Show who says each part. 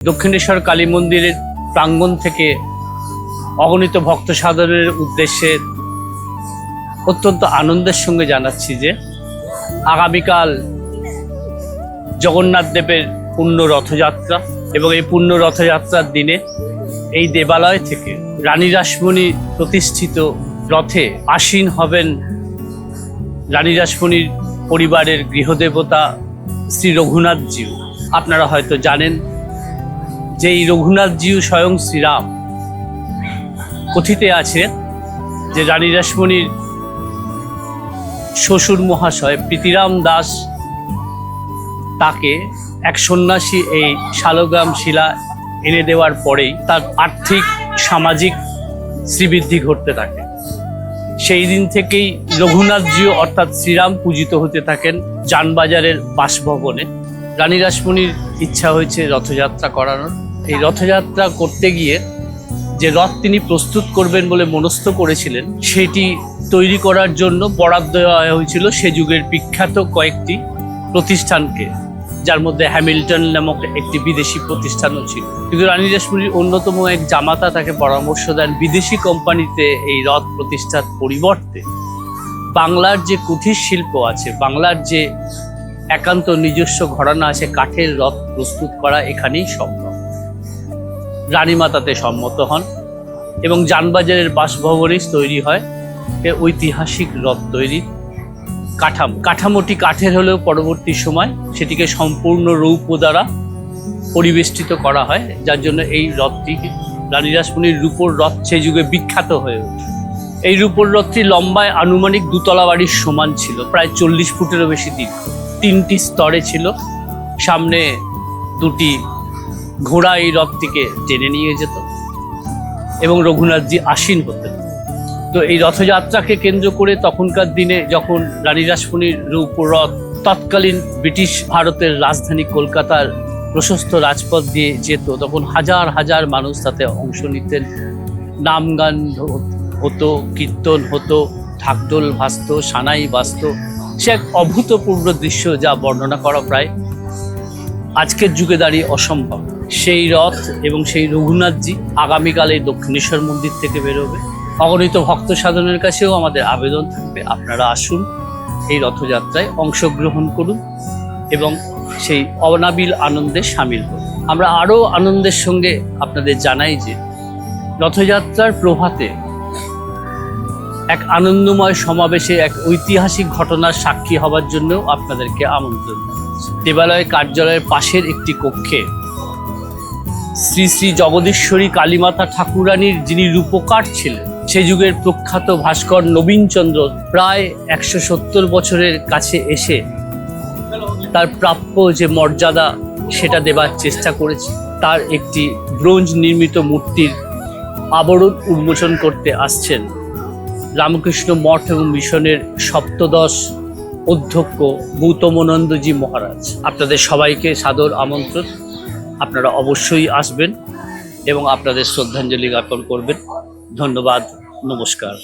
Speaker 1: দক্ষিণেশ্বর কালী মন্দিরের প্রাঙ্গণ থেকে অগণিত ভক্ত সাধনের উদ্দেশ্যে অত্যন্ত আনন্দের সঙ্গে জানাচ্ছি যে আগামীকাল জগন্নাথ দেবের পূর্ণ রথযাত্রা এবং এই পূর্ণ রথযাত্রার দিনে এই দেবালয় থেকে রানী রাসমণি প্রতিষ্ঠিত রথে আসীন হবেন রানী রাসমণির পরিবারের গৃহদেবতা শ্রী রঘুনাথজিউ। আপনারা হয়তো জানেন যে এই রঘুনাথজিউ স্বয়ং শ্রীরাম। কথিতে আছে যে রানী রাসমণির শ্বশুর মহাশয় প্রীতিরাম দাস তাকে এক সন্ন্যাসী এই শালগ্রাম শিলা এনে দেওয়ার পরেই তার আর্থিক সামাজিক শ্রীবৃদ্ধি ঘটতে থাকে। সেই দিন থেকেই রঘুনাথজিউ অর্থাৎ শ্রীরাম পূজিত হতে থাকেন জানবাজারের বাসভবনে। রানী রাসমণির ইচ্ছা হয়েছে রথযাত্রা করানোর। এই রথযাত্রা করতে গিয়ে যে রথ তিনি প্রস্তুত করবেন বলে মনস্থ করেছিলেন সেটি তৈরি করার জন্য বরাদ্দ দেওয়া হয়েছিল সে যুগের বিখ্যাত কয়েকটি প্রতিষ্ঠানকে, যার মধ্যে হ্যামিল্টন নামক একটি বিদেশি প্রতিষ্ঠানও ছিল। কিন্তু রানী রাসমণির অন্যতম এক জামাতা তাকে পরামর্শ দেন বিদেশি কোম্পানিতে এই রথ প্রতিষ্ঠার পরিবর্তে বাংলার যে কুঠির শিল্প আছে, বাংলার যে একান্ত নিজস্ব ঘরানা আছে, কাঠের রথ প্রস্তুত করা এখানেই সম্ভব। রানীমাতাতে সম্মত হন এবং জানবাজারের বাসভবনেই তৈরি হয় ঐতিহাসিক রথ তৈরির কাঠামোটি কাঠের হলেও পরবর্তী সময় সেটিকে সম্পূর্ণ রৌপ্য দ্বারা পরিবেষ্টিত করা হয়, যার জন্য এই রথটি রানী রাসমণির রূপোর রথ সেই যুগে বিখ্যাত হয়ে ওঠে। এই রূপোর রথটি লম্বায় আনুমানিক দুতলা বাড়ির সমান ছিল, প্রায় 40 ফুটেরও বেশি দীর্ঘ। 3টি স্তরে ছিল। সামনে 2টি ঘোড়া এই রথটিকে টেনে নিয়ে যেত এবং রঘুনাথজি আসীন হতেন। তো এই রথযাত্রাকে কেন্দ্র করে তখনকার দিনে যখন রানী রাসমণির রূপোর রথ তৎকালীন ব্রিটিশ ভারতের রাজধানী কলকাতার প্রশস্ত রাজপথ দিয়ে যেত, তখন হাজার হাজার মানুষ তাতে অংশ নিতেন। নাম গান হতো, কীর্তন হতো, ঢাকঢোল ভাসত, সানাই বাজত। সে এক অভূতপূর্ব দৃশ্য যা বর্ণনা করা প্রায় আজকের যুগে দাঁড়িয়ে অসম্ভব। সেই রথ এবং সেই রঘুনাথজি আগামীকাল এই দক্ষিণেশ্বর মন্দির থেকে বেরোবে। অগণিত ভক্ত সাধনের কাছেও আমাদের আবেদন থাকবে, আপনারা আসুন, এই রথযাত্রায় অংশগ্রহণ করুন এবং সেই অনাবিল আনন্দে সামিল হন। আমরা আরও আনন্দের সঙ্গে আপনাদের জানাই যে রথযাত্রার প্রভাতে এক আনন্দময় সমাবেশে এক ঐতিহাসিক ঘটনার সাক্ষী হবার জন্যও আপনাদেরকে আমন্ত্রণ জানাচ্ছি। দেবালয় কার্যালয়ের পাশের একটি কক্ষে শ্রী শ্রী জগদীশ্বরী কালীমাতা ঠাকুরানীর যিনি রূপকার ছিলেন, সে যুগের প্রখ্যাত ভাস্কর নবীনচন্দ্র প্রায় 170 বছরের কাছে এসে তার প্রাপ্য যে মর্যাদা সেটা দেবার চেষ্টা করেছে। তার একটি ব্রোঞ্জ নির্মিত মূর্তির আবরণ উন্মোচন করতে আসছেন রামকৃষ্ণ মঠ এবং মিশনের সপ্তদশ অধ্যক্ষ গৌতমানন্দজি মহারাজ। আপনাদের সবাইকে সাদর আমন্ত্রণ। আপনারা অবশ্যই আসবেন এবং আপনাদের শ্রদ্ধাঞ্জলি জ্ঞাপন করবেন। ধন্যবাদ, নমস্কার।